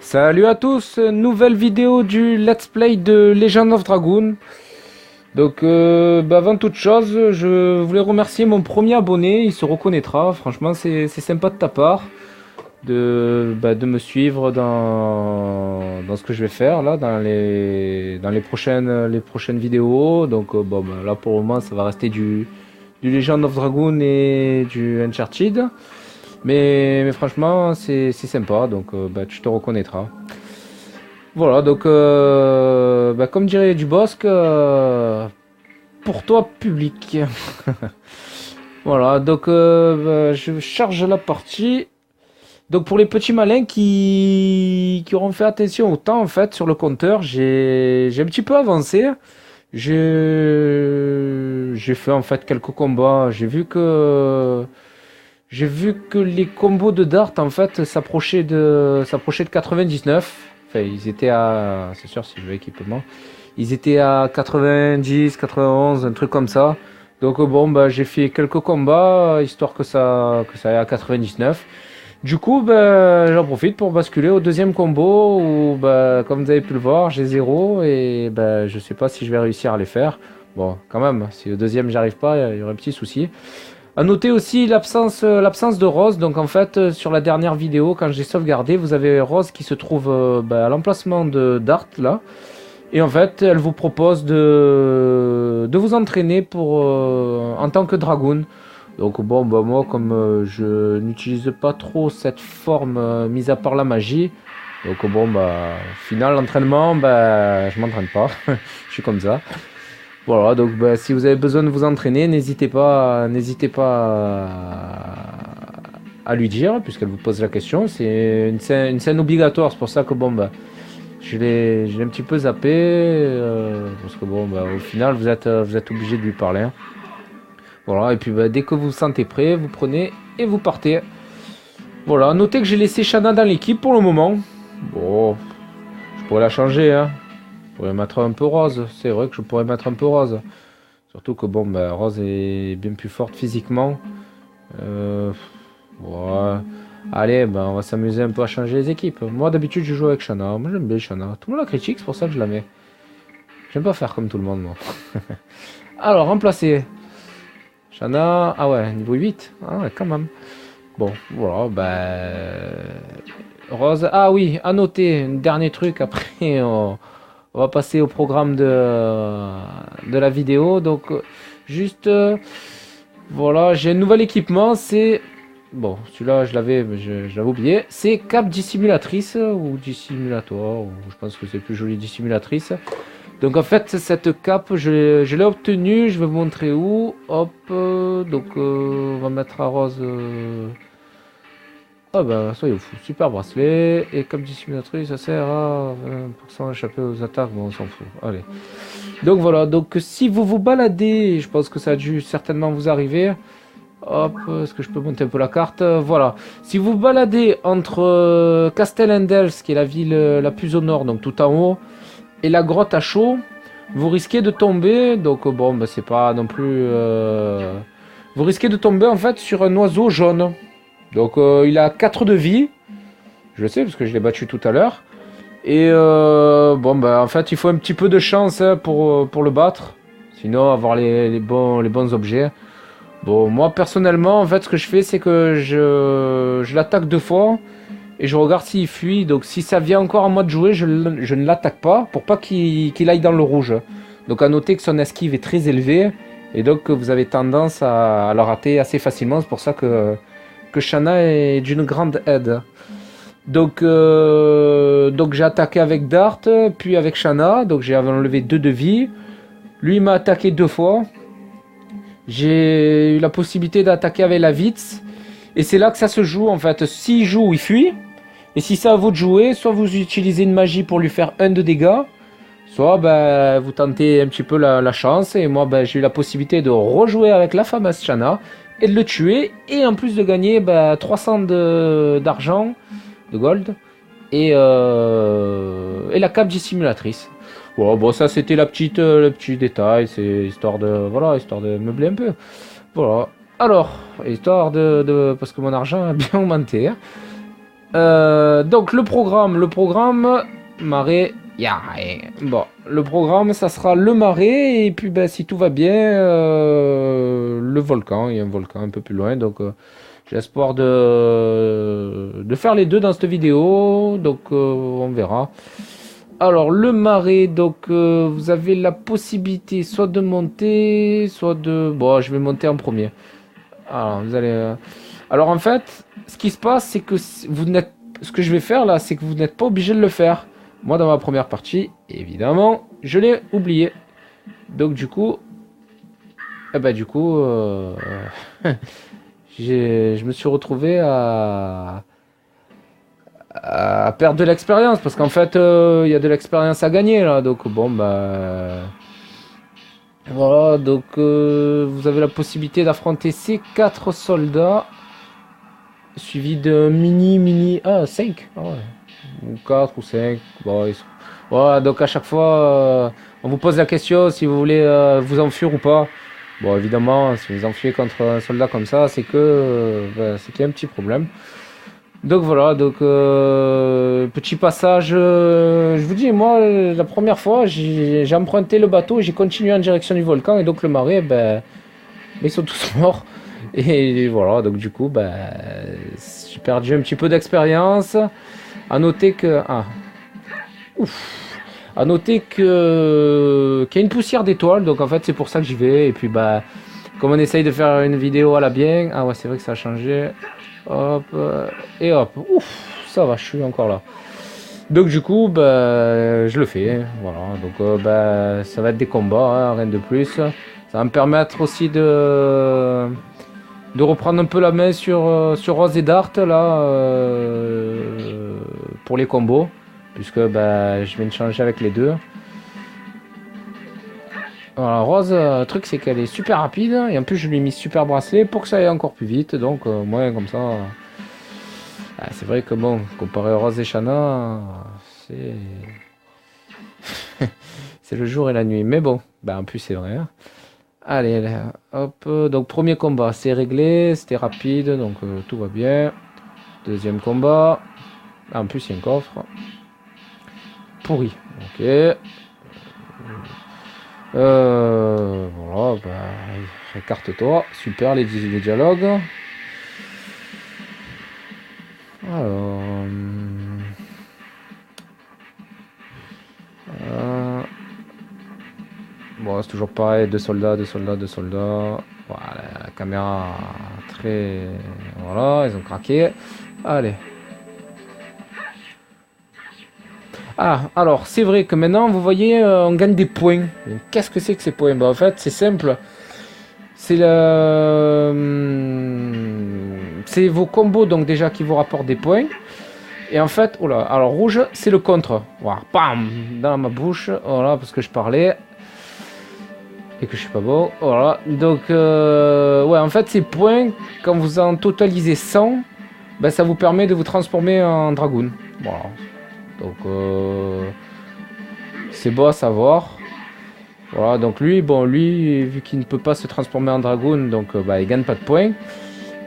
Salut à tous, nouvelle vidéo du Let's Play de Legend of Dragoon. Donc avant toute chose, je voulais remercier mon premier abonné, il se reconnaîtra, franchement c'est sympa de ta part de me suivre dans ce que je vais faire là, dans les prochaines vidéos. Donc là pour le moment ça va rester du Legend of Dragoon et du Uncharted. Mais franchement, c'est sympa, donc tu te reconnaîtras. Voilà, donc comme dirait Dubosc, pour toi public. Voilà, donc je charge la partie. Donc pour les petits malins qui auront fait attention au temps en fait sur le compteur, j'ai un petit peu avancé. J'ai fait en fait quelques combats. J'ai vu que les combos de Dart en fait s'approchaient de 99. Enfin, ils étaient à, c'est sûr si je veux équipement, ils étaient à 90, 91, un truc comme ça. Donc j'ai fait quelques combats histoire que ça aille à 99. Du coup, j'en profite pour basculer au deuxième combo où, comme vous avez pu le voir, j'ai 0 et je sais pas si je vais réussir à les faire. Bon, quand même, si au deuxième j'arrive pas, il y aurait un petit souci. À noter aussi l'absence de Rose. Donc en fait, sur la dernière vidéo, quand j'ai sauvegardé, vous avez Rose qui se trouve à l'emplacement de Dart là. Et en fait, elle vous propose de vous entraîner en tant que dragoon. Donc moi comme je n'utilise pas trop cette forme mis à part la magie. Donc au final l'entraînement, je m'entraîne pas. Je suis comme ça. Voilà, donc si vous avez besoin de vous entraîner, n'hésitez pas à lui dire, puisqu'elle vous pose la question. C'est une scène obligatoire, c'est pour ça que je l'ai un petit peu zappé, parce que au final vous êtes obligé de lui parler. Hein. Voilà, et puis dès que vous vous sentez prêt, vous prenez et vous partez. Voilà, notez que j'ai laissé Shanna dans l'équipe pour le moment. Bon, je pourrais la changer, hein. Je pourrais mettre un peu Rose, c'est vrai que je pourrais mettre un peu Rose. Surtout que Rose est bien plus forte physiquement. Ouais. Allez, on va s'amuser un peu à changer les équipes. Moi d'habitude je joue avec Shanna. Moi j'aime bien Shanna. Tout le monde la critique, c'est pour ça que je la mets. J'aime pas faire comme tout le monde moi. Alors, remplacer. Shanna. Ah ouais, niveau 8. Ah ouais, quand même. Bon, voilà, Rose. Ah oui, à noter, un dernier truc après. On va passer au programme de la vidéo. Donc, juste, voilà, j'ai un nouvel équipement. C'est, bon, celui-là, je l'avais oublié. C'est cape dissimulatrice ou dissimulatoire. Ou je pense que c'est plus joli dissimulatrice. Donc, en fait, cette cape, je l'ai obtenue. Je vais vous montrer où. Hop, donc, on va mettre à Rose. Soyez fous, super bracelet. Et comme dissimulatrice, ça sert à 20% échapper aux attaques. Bon, on s'en fout. Allez. Donc voilà, donc si vous vous baladez, je pense que ça a dû certainement vous arriver. Hop, est-ce que je peux monter un peu la carte? Voilà. Si vous vous baladez entre Castellendels, qui est la ville la plus au nord, donc tout en haut, et la grotte à chaud, vous risquez de tomber. Donc c'est pas non plus. Vous risquez de tomber en fait sur un oiseau jaune. Donc il a 4 de vie. Je le sais parce que je l'ai battu tout à l'heure. Et en fait il faut un petit peu de chance pour le battre. Sinon avoir les bons objets. Bon, moi personnellement en fait ce que je fais c'est que je l'attaque 2 fois. Et je regarde s'il fuit. Donc si ça vient encore en mode jouer, je ne l'attaque pas. Pour pas qu'il aille dans le rouge. Donc à noter que son esquive est très élevée. Et donc vous avez tendance à le rater assez facilement. C'est pour ça que Shanna est d'une grande aide. Donc j'ai attaqué avec Dart, puis avec Shanna. Donc j'ai enlevé 2 de vie. Lui m'a attaqué 2 fois. J'ai eu la possibilité d'attaquer avec la Vitz. Et c'est là que ça se joue en fait. S'il joue, il fuit. Et si c'est à vous de jouer, soit vous utilisez une magie pour lui faire 1 de dégâts. Soit vous tentez un petit peu la chance. Et moi j'ai eu la possibilité de rejouer avec la fameuse Shanna. Et de le tuer, et en plus de gagner 300 d'argent, de gold, et la cape dissimulatrice. Bon, ça c'était le petit détail, c'est histoire de meubler un peu. Voilà. Alors, histoire parce que mon argent a bien augmenté. Hein. Donc le programme, marée, bon, le programme, ça sera le marais, et puis ben, si tout va bien, le volcan, il y a un volcan un peu plus loin, donc j'ai espoir de faire les deux dans cette vidéo, donc on verra. Alors le marais, donc vous avez la possibilité soit de monter, soit de... Bon, je vais monter en premier. Alors vous allez... Alors en fait, ce qui se passe, c'est que vous n'êtes... Ce que je vais faire là, c'est que vous n'êtes pas obligé de le faire. Moi, dans ma première partie, évidemment, je l'ai oublié. Donc du coup... Eh ben du coup... je me suis retrouvé à perdre de l'expérience, parce qu'en fait il y a de l'expérience à gagner là, donc bon bah voilà, donc vous avez la possibilité d'affronter ces 4 soldats suivis de mini 5 ou 4 ou 5, bon, voilà, donc à chaque fois on vous pose la question si vous voulez vous enfuir ou pas. Bon, évidemment, si vous enfuyez contre un soldat comme ça, c'est que c'est qu'il y a un petit problème. Donc voilà, donc petit passage, je vous dis, moi, la première fois, j'ai emprunté le bateau, j'ai continué en direction du volcan, et donc le marais, ben, ils sont tous morts. Et voilà, donc du coup, ben, j'ai perdu un petit peu d'expérience. À noter que... Ah, ouf. À noter que qu'il y a une poussière d'étoiles, donc en fait c'est pour ça que j'y vais. Et puis bah, comme on essaye de faire une vidéo à la bien, ah ouais, c'est vrai que ça a changé. Hop, et hop, ouf, ça va, je suis encore là. Donc du coup, bah, je le fais, voilà. Donc bah, ça va être des combats, hein, rien de plus. Ça va me permettre aussi de reprendre un peu la main sur Rose et Dart là, pour les combos, puisque bah, je viens de changer avec les deux. Voilà, Rose, le truc c'est qu'elle est super rapide, et en plus je lui ai mis super bracelet pour que ça aille encore plus vite, donc moi comme ça, c'est vrai que bon, comparé à Rose et Shanna, c'est c'est le jour et la nuit, mais bon, bah en plus c'est vrai, hein. Allez, là, hop, donc premier combat c'est réglé, c'était rapide, donc tout va bien. Deuxième combat, ah, en plus il y a un coffre. Pourri, ok. Voilà, bah, écarte-toi. Super les dialogues. Alors, bon, c'est toujours pareil, deux soldats. Voilà, la caméra très... Voilà, ils ont craqué. Allez. Ah, alors, c'est vrai que maintenant, vous voyez, on gagne des points. Qu'est-ce que c'est que ces points? Bah, en fait, c'est simple. C'est c'est vos combos, donc déjà, qui vous rapportent des points. Et en fait, oh là, alors rouge, c'est le contre. Voilà, bam, dans ma bouche. Voilà, parce que je parlais. Et que je suis pas bon. Voilà, donc, ouais, en fait, ces points, quand vous en totalisez 100, ben, ça vous permet de vous transformer en dragoon. Voilà. Donc c'est beau à savoir. Voilà, donc lui, bon, lui, vu qu'il ne peut pas se transformer en dragoon, donc bah, il gagne pas de points.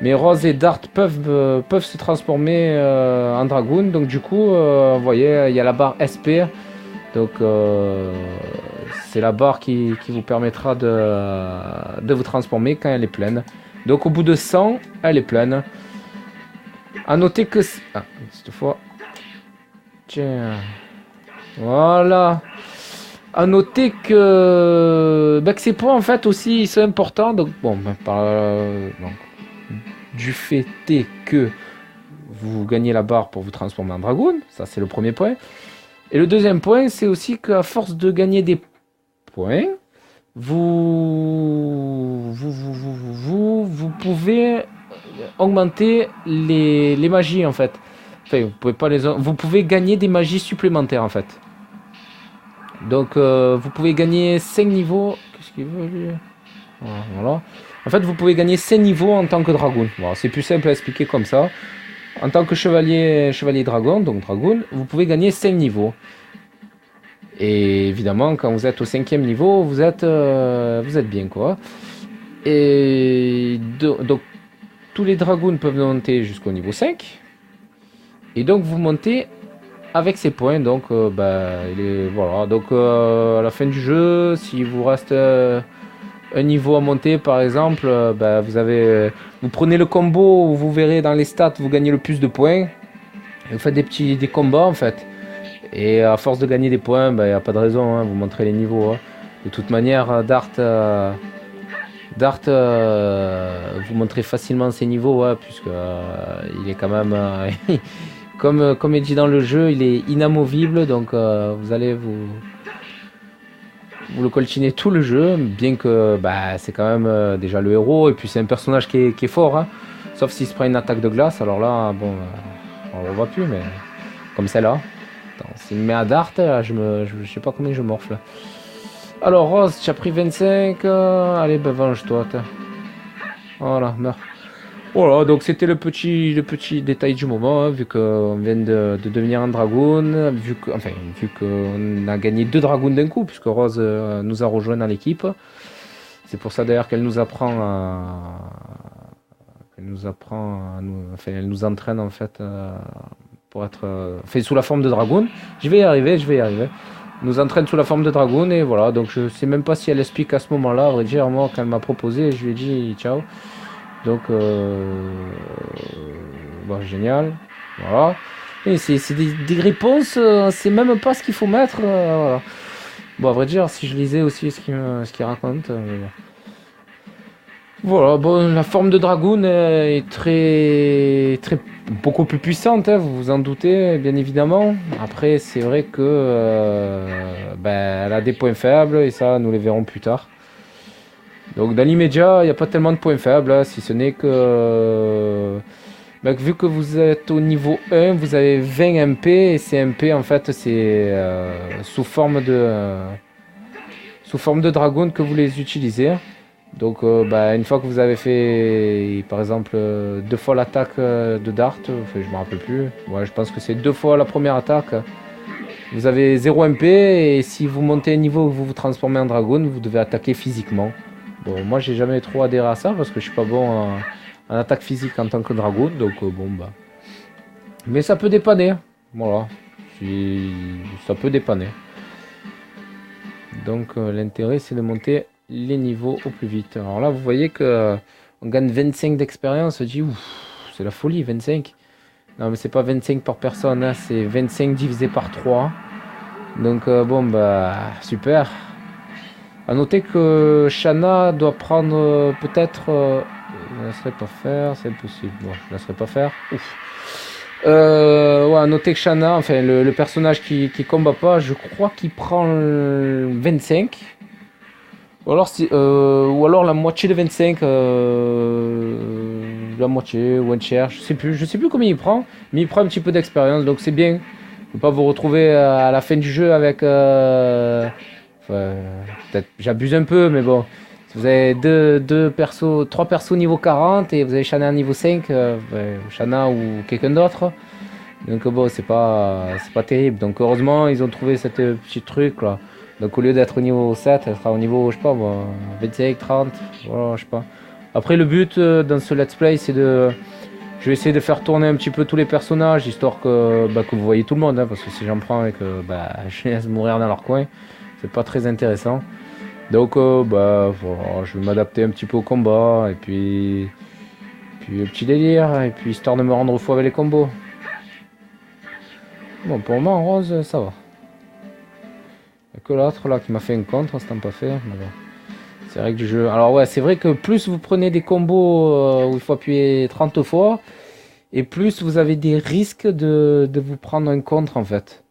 Mais Rose et Dart peuvent se transformer en dragoon. Donc du coup, vous voyez, il y a la barre SP. Donc c'est la barre qui vous permettra de vous transformer quand elle est pleine. Donc au bout de 100, elle est pleine. À noter que... Ah, cette fois... Tiens... Voilà. À noter que, bah, que ces points en fait aussi ils sont importants. Donc bon, bah, donc, du fait est que vous gagnez la barre pour vous transformer en dragoon, ça c'est le premier point. Et le deuxième point, c'est aussi qu'à force de gagner des points, vous pouvez augmenter les magies en fait. Enfin, vous pouvez gagner des magies supplémentaires en fait. Donc vous pouvez gagner 5 niveaux. Qu'est-ce qu'il veut lui? Voilà. En fait, vous pouvez gagner 5 niveaux en tant que dragoon. Voilà, c'est plus simple à expliquer comme ça. En tant que chevalier dragon, donc dragoon, vous pouvez gagner 5 niveaux. Et évidemment, quand vous êtes au 5e niveau, vous êtes bien quoi. Et donc tous les dragoons peuvent monter jusqu'au niveau 5. Et donc vous montez avec ces points. Donc voilà. Donc à la fin du jeu, s'il vous reste un niveau à monter par exemple, vous prenez le combo où vous verrez dans les stats, vous gagnez le plus de points. Et vous faites des combats en fait. Et à force de gagner des points, il n'y a pas de raison, hein, vous montrez les niveaux. Hein. De toute manière, Dart, vous montrez facilement ses niveaux, ouais, puisque il est quand même, comme il dit dans le jeu, il est inamovible, donc vous allez vous le coltinez tout le jeu, bien que c'est quand même déjà le héros, et puis c'est un personnage qui est fort, hein, sauf s'il se prend une attaque de glace, alors là, bon, on le voit plus, mais comme celle-là. S'il me met à Dart, je sais pas combien je morfle. Alors Rose, tu as pris 25. Allez, venge-toi. Voilà, meurs. Voilà, donc c'était le petit détail du moment, hein, vu qu'on vient de devenir un dragoon, vu qu'on a gagné 2 dragons d'un coup, puisque Rose nous a rejoint dans l'équipe. C'est pour ça d'ailleurs qu'elle nous apprend elle nous entraîne en fait pour être sous la forme de dragoon. Je vais y arriver. Nous entraîne sous la forme de dragoon et voilà, donc je sais même pas si elle explique à ce moment-là, à vrai dire, moi quand elle m'a proposé, je lui ai dit ciao. Donc génial, voilà. Et c'est des réponses, c'est même pas ce qu'il faut mettre, voilà. Bon, à vrai dire, si je lisais aussi ce qu'il raconte, voilà, bon, la forme de dragoon est beaucoup plus puissante, hein, vous vous en doutez, bien évidemment. Après, c'est vrai que elle a des points faibles et ça, nous les verrons plus tard. Donc, dans l'immédiat, il n'y a pas tellement de points faibles, hein, si ce n'est que vu que vous êtes au niveau 1, vous avez 20 MP et ces MP, en fait, c'est sous forme de dragoon que vous les utilisez. Donc une fois que vous avez fait par exemple 2 fois l'attaque de Dart, je me rappelle plus, ouais, je pense que c'est 2 fois la première attaque, vous avez 0 MP et si vous montez un niveau où vous vous transformez en dragon, vous devez attaquer physiquement. Bon, moi j'ai jamais trop adhéré à ça parce que je suis pas bon en attaque physique en tant que dragon, donc mais ça peut dépanner, voilà, ça peut dépanner. Donc l'intérêt c'est de monter les niveaux au plus vite. Alors là, vous voyez que on gagne 25 d'expérience. Je dis, ouf, c'est la folie, 25. Non, mais c'est pas 25 par personne, hein, c'est 25 divisé par 3. Donc, super. A noter que Shanna doit prendre peut-être. Je ne laisserai pas faire, c'est impossible. Bon, je ne laisserai pas faire. Ouf. À noter que Shanna, enfin, le personnage qui combat pas, je crois qu'il prend 25. Ou alors la moitié de 25, la moitié ou un tiers, je sais plus combien il prend, mais il prend un petit peu d'expérience, donc c'est bien. Ne pas vous retrouver à la fin du jeu avec, peut-être j'abuse un peu, mais bon, si vous avez trois persos niveau 40 et vous avez Shanna niveau 5, Shanna ou quelqu'un d'autre, donc bon, c'est pas terrible. Donc heureusement ils ont trouvé cette petit truc là. Donc au lieu d'être au niveau 7, elle sera au niveau, je sais pas moi, 25, 30, voilà, je sais pas. Après le but dans ce let's play c'est de... Je vais essayer de faire tourner un petit peu tous les personnages, histoire que vous voyez tout le monde, hein, parce que si j'en prends et que je les laisse mourir dans leur coin, c'est pas très intéressant. Donc voilà, je vais m'adapter un petit peu au combat, et puis le petit délire, et puis histoire de me rendre fou avec les combos. Bon, pour moi en rose, ça va. Que l'autre là qui m'a fait un contre, c'est pas fait. Mais bon. C'est vrai que du jeu. Alors ouais, c'est vrai que plus vous prenez des combos où il faut appuyer 30 fois, et plus vous avez des risques de vous prendre un contre en fait.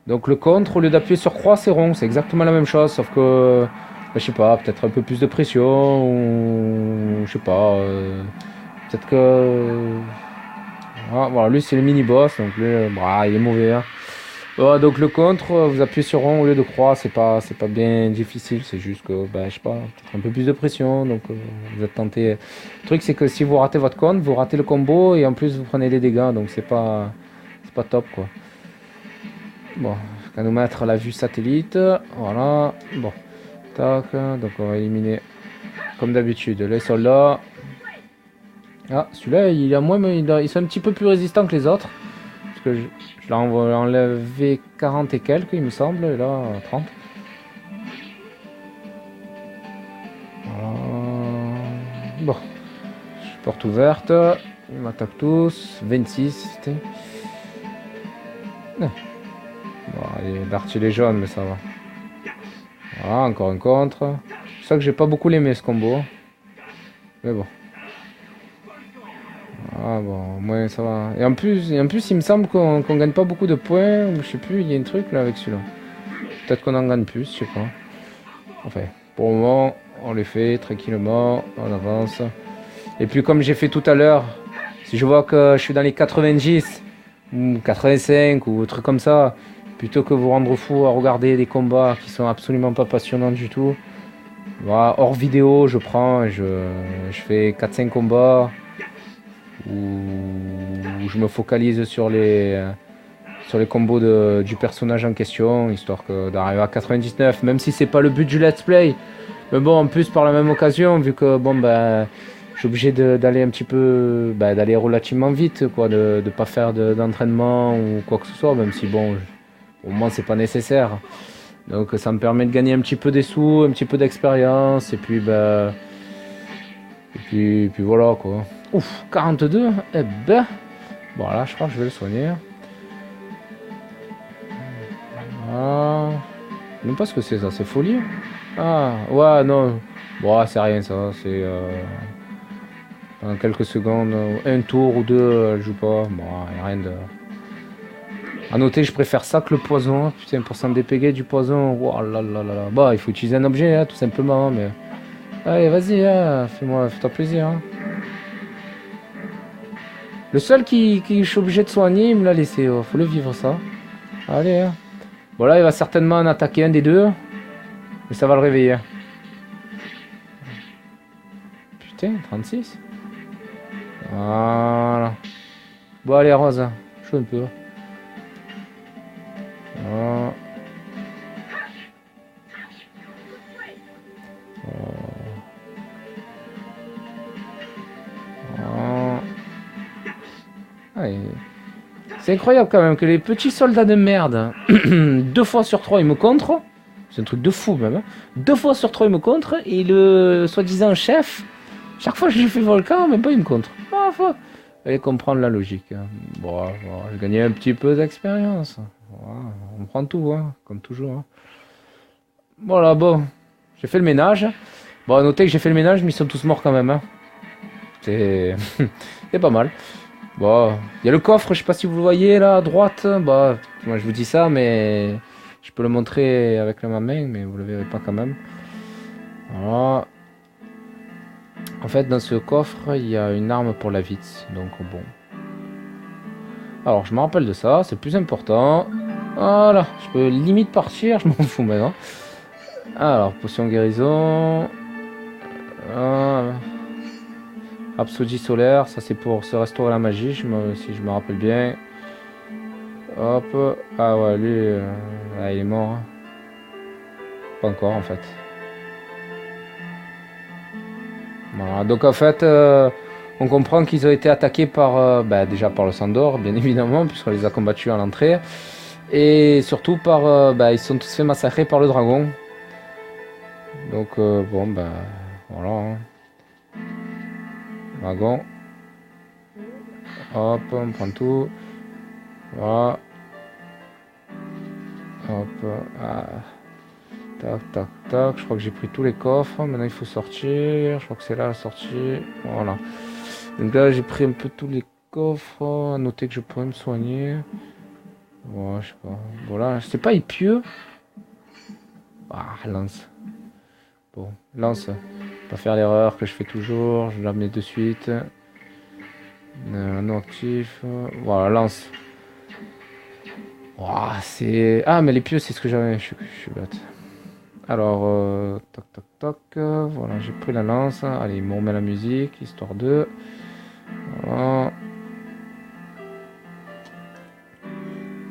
Donc le contre, au lieu d'appuyer sur croix, c'est rond, c'est exactement la même chose, sauf que je sais pas, peut-être un peu plus de pression, ou je sais pas, peut-être que. Voilà, lui c'est le mini-boss, donc lui, il est mauvais. Hein. Donc le contre, vous appuyez sur rond au lieu de croix, c'est pas bien difficile, c'est juste que, je sais pas, peut-être un peu plus de pression, donc vous êtes tenté. Le truc c'est que si vous ratez votre contre, vous ratez le combo et en plus vous prenez des dégâts, donc c'est pas top quoi. Bon, on va nous mettre la vue satellite, voilà, bon, tac, donc on va éliminer comme d'habitude les soldats. Ah, celui-là il a moins, ils sont un petit peu plus résistants que les autres. que je l'ai enlevé 40 et quelques, il me semble, et là, 30. Bon, porte ouverte, ils m'attaquent tous, 26, c'était. Non. Bon, l'artier est jaune, mais ça va. Voilà, encore un contre. C'est ça que j'ai pas beaucoup aimé ce combo. Mais bon. Ah bon, au moins ça va. Et en plus il me semble qu'on gagne pas beaucoup de points. Ou je sais plus, il y a un truc là avec celui-là. Peut-être qu'on en gagne plus, je sais pas. Enfin, pour le moment, on les fait tranquillement, on avance. Et puis comme j'ai fait tout à l'heure, si je vois que je suis dans les 90 ou 85 ou trucs comme ça, plutôt que vous rendre fou à regarder des combats qui sont absolument pas passionnants du tout, voilà, hors vidéo, je prends, je fais 4-5 combats où je me focalise sur les combos du personnage en question, histoire d'arriver à 99, même si c'est pas le but du let's play. Mais bon, en plus par la même occasion, vu que bon ben je suis obligé d'aller un petit peu, d'aller relativement vite, quoi, de pas faire d'entraînement ou quoi que ce soit, même si bon, au moins c'est pas nécessaire. Donc ça me permet de gagner un petit peu des sous, un petit peu d'expérience, et puis puis voilà quoi. Ouf, 42, eh ben, voilà, je crois que je vais le soigner. Ah, je sais même pas ce que c'est ça, c'est folie. Ah, ouais, non, bon, c'est rien ça, c'est en quelques secondes, un tour ou deux, elle joue pas, bon, y a rien de. A noter, je préfère ça que le poison, putain, pour s'en dépéguer du poison, oh là là là là. Bah, il faut utiliser un objet, hein, tout simplement, mais. Allez, vas-y, hein, fais-toi plaisir. Hein. Le seul qui je suis obligé de soigner, il me l'a laissé, oh, faut le vivre ça. Allez, hein. Bon, là, il va certainement en attaquer un des deux, mais ça va le réveiller. Putain, 36. Voilà. Bon, allez, Rose, joue un peu. Voilà. Ah, c'est incroyable quand même que les petits soldats de merde, 2 fois sur 3 ils me contrent. C'est un truc de fou même. Hein. 2 fois sur 3 ils me contrent et le soi-disant chef, chaque fois que je lui fais volcan, même pas il me contre. Ah, faut aller comprendre la logique. Hein. Bon, je gagnais un petit peu d'expérience. Voilà, on prend tout, hein, comme toujours. Hein. Voilà, bon, j'ai fait le ménage. Bon, à noter que j'ai fait le ménage, mais ils sont tous morts quand même. Hein. C'est pas mal. Bon, il y a le coffre, je sais pas si vous le voyez là à droite. Bah, moi je vous dis ça, mais je peux le montrer avec ma main, mais vous le verrez pas quand même. Voilà. En fait, dans ce coffre, il y a une arme pour la vite, donc bon. Alors, je me rappelle de ça, c'est plus important. Voilà, je peux limite partir, je m'en fous maintenant. Alors, potion guérison. Rhapsodie solaire, ça c'est pour se restaurer la magie, si je me rappelle bien. Hop, ah ouais, lui, il est mort. Hein. Pas encore en fait. Voilà, donc en fait, on comprend qu'ils ont été attaqués par, déjà par le Sandor, bien évidemment, puisqu'on les a combattus à l'entrée. Et surtout par, ils se sont tous fait massacrer par le dragon. Donc bon, voilà. Hein. Dragon. Hop, on prend tout. Voilà. Hop. Ah. Tac, tac, tac. Je crois que j'ai pris tous les coffres. Maintenant, il faut sortir. Je crois que c'est là la sortie. Voilà. Donc là, j'ai pris un peu tous les coffres. À noter que je pourrais me soigner. Voilà, je sais pas. Voilà, c'est pas épieux. Ah, lance. Bon, lance. Pas faire l'erreur que je fais toujours. Je la mets de suite. Non actif. Voilà, lance. Wow, c'est. Ah, mais les pieux, c'est ce que j'avais. Je suis bête. Alors, toc toc toc. Voilà, j'ai pris la lance. Allez, il me remet la musique, histoire de. Voilà.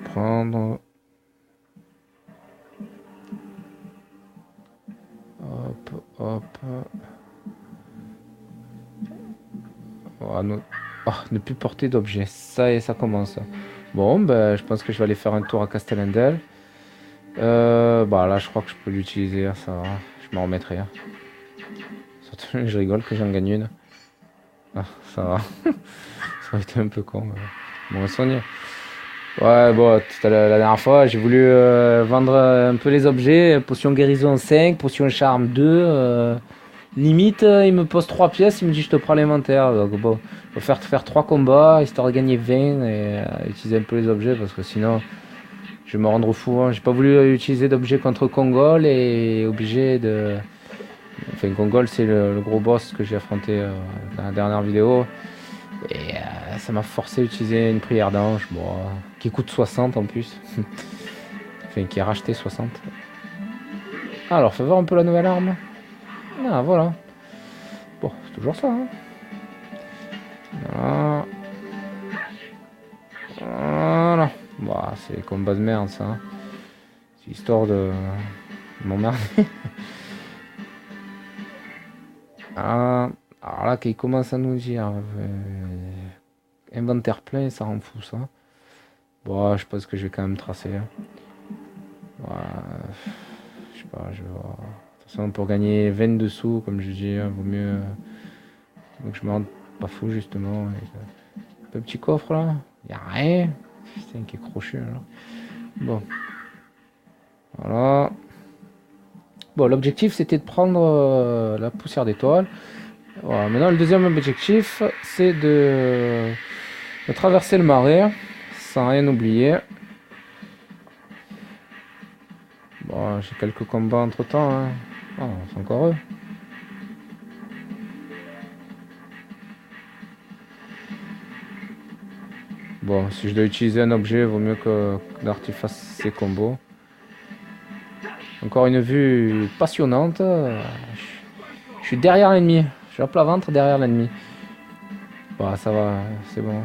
Prendre. Hop, hop. Voilà, ne plus porter d'objet. Ça et ça commence. Bon, ben, je pense que je vais aller faire un tour à Castellandel. Bah là, je crois que je peux l'utiliser, hein, ça va. Je m'en remettrai. Hein. Surtout, je rigole que j'en gagne une. Ah, ça va. Ça aurait été un peu con. Mais... Bon, soigné. Ouais, bon, la dernière fois, j'ai voulu vendre un peu les objets. Potion guérison 5, potion charme 2. Limite, il me pose 3 pièces, il me dit je te prends l'inventaire. Donc bon, je vais faire 3 combats, histoire de gagner 20 et utiliser un peu les objets parce que sinon, je vais me rendre fou. Hein. J'ai pas voulu utiliser d'objets contre Kongol et obligé de... Enfin, Kongol, c'est le gros boss que j'ai affronté dans la dernière vidéo. Et ça m'a forcé à utiliser une prière d'ange, bon, qui coûte 60 en plus. Enfin, qui a racheté 60. Alors, fais voir un peu la nouvelle arme. Ah, voilà. Bon, c'est toujours ça. Hein. Voilà. Voilà. Bah, c'est combat de merde, ça. Hein. C'est histoire de m'emmerder. Ah, alors là, qu'il commence à nous dire inventaire plein, ça rend fou, ça. Bon, je pense que je vais quand même tracer. Hein. Ouais, je sais pas, je vais voir. De toute façon, pour gagner 22 sous, comme je dis, vaut mieux donc je me rende pas fou, justement. Le petit coffre, là, y a rien. Putain, qui est crochu, alors. Bon. Voilà. Bon, l'objectif, c'était de prendre la poussière d'étoile. Voilà. Maintenant, le deuxième objectif, c'est de traverser le marais sans rien oublier. Bon, j'ai quelques combats entre temps. Hein. Oh, c'est encore eux. Bon, si je dois utiliser un objet, il vaut mieux que Darty fasse ses combos. Encore une vue passionnante. Je suis derrière l'ennemi. Je suis à plat ventre derrière l'ennemi. Bon, ça va, c'est bon.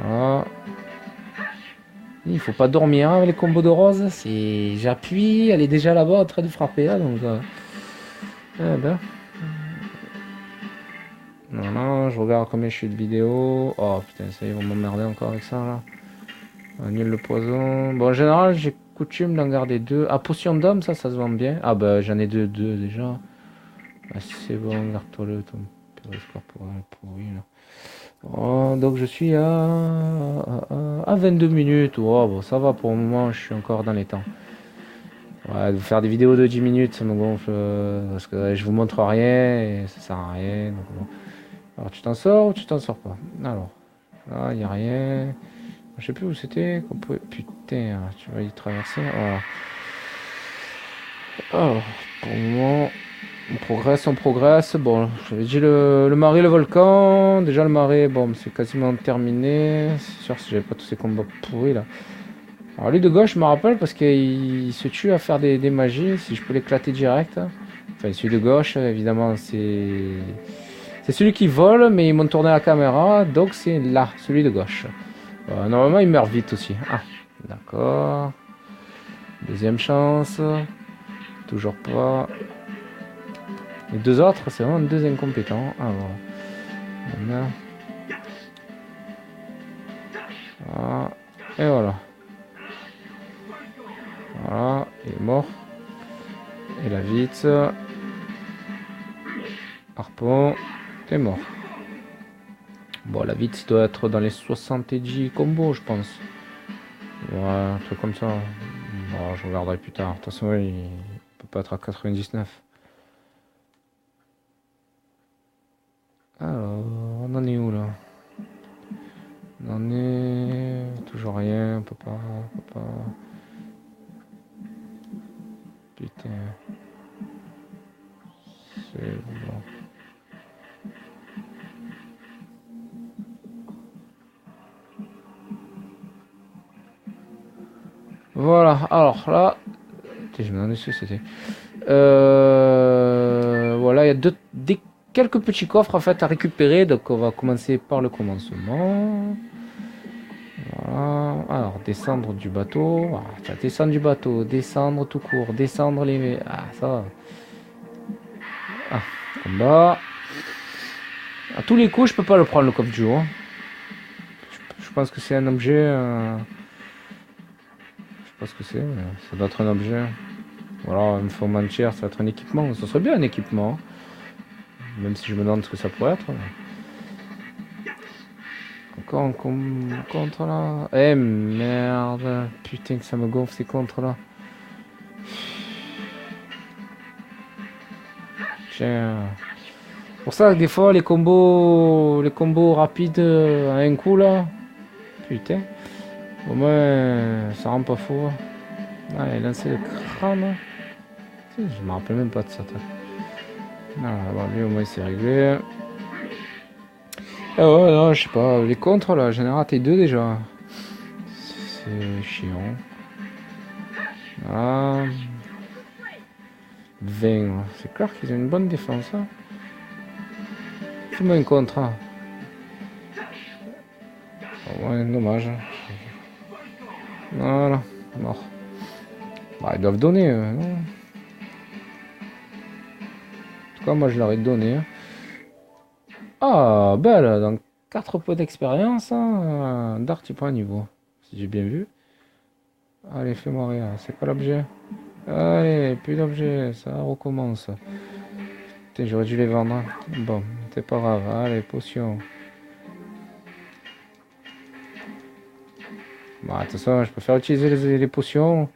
Voilà. Il faut pas dormir avec les combos de Rose. J'appuie, elle est déjà là-bas en train de frapper. Là, donc, ben. Non, je regarde combien je suis de vidéos. Oh putain, ça y est, ils vont m'emmerder encore avec ça là. Annule le poison. Bon, en général, j'ai coutume d'en garder 2. Ah, potion d'homme, ça se vend bien. Ah, bah j'en ai deux déjà. Ah, c'est bon, garde-toi le ton périscope pourri là. Oh, donc je suis à 22 minutes. Oh, bon, ça va pour le moment, je suis encore dans les temps. Ouais, de faire des vidéos de 10 minutes, ça me gonfle. Parce que je vous montre rien et ça sert à rien. Donc, bon. Alors, tu t'en sors ou tu t'en sors pas? Alors, là, il n'y a rien. Je sais plus où c'était. Putain, tu vas y traverser. Voilà. Alors, pour le moment, on progresse. Bon, j'avais dit le marais, le volcan. Déjà, le marais, bon, c'est quasiment terminé. C'est sûr, si j'avais pas tous ces combats pourris là. Alors, lui de gauche, je me rappelle parce qu'il se tue à faire des magies. Si je peux l'éclater direct. Enfin, celui de gauche, évidemment, c'est celui qui vole, mais ils m'ont tourné la caméra. Donc, c'est là, celui de gauche. Normalement, il meurt vite aussi. Ah, d'accord. Deuxième chance. Toujours pas. Les deux autres, c'est vraiment deux incompétents. Ah bon. Voilà. Et voilà. Voilà, il est mort. Et la vite. Harpon. T'es mort. Bon, la vite doit être dans les 70 combos, je pense. Ouais, un truc comme ça. Bon, je regarderai plus tard. De toute façon, il peut pas être à 99. Alors, on en est où là? On en est... Toujours rien, on peut pas... Putain. C'est bon. Voilà, alors là... Je me demandais ce que c'était. Voilà, il y a quelques petits coffres en fait à récupérer, donc on va commencer par le commencement. Voilà, alors descendre du bateau, descendre du bateau, descendre tout court, descendre les... Ah, ça va. Ah, combat. À tous les coups, je peux pas le prendre le coffre du jour. Je pense que c'est un objet. Je sais pas ce que c'est, mais ça doit être un objet. Ou alors, il me faut mentir, ça va être un équipement. Ça serait bien un équipement. Même si je me demande ce que ça pourrait être. Encore un contre là. Eh merde. Putain que ça me gonfle ces contres là. Tiens. Pour ça que des fois les combos rapides à un coup là. Putain. Au moins ça rend pas fou. Allez, lancer le crâne. Je me rappelle même pas de ça. Ah, bon, lui au moins c'est réglé. Ah ouais, non, je sais pas. Les contres là, j'en ai raté 2 déjà. C'est chiant. Ah. 20. C'est clair qu'ils ont une bonne défense. Hein. Fais-moi un contre. Hein. Oh, ouais, dommage. Voilà, mort. Bah, ils doivent donner, non? En tout cas, moi je leur ai donné. Hein. Ah, belle, donc 4 points d'expérience. Hein. Dart, tu prends un niveau. Si j'ai bien vu. Allez, fais-moi rien. C'est quoi l'objet? Allez, plus d'objet. Ça recommence. Putain, j'aurais dû les vendre. Hein. Bon, c'est pas grave. Allez, potion. Bon, de toute façon, je préfère utiliser les potions.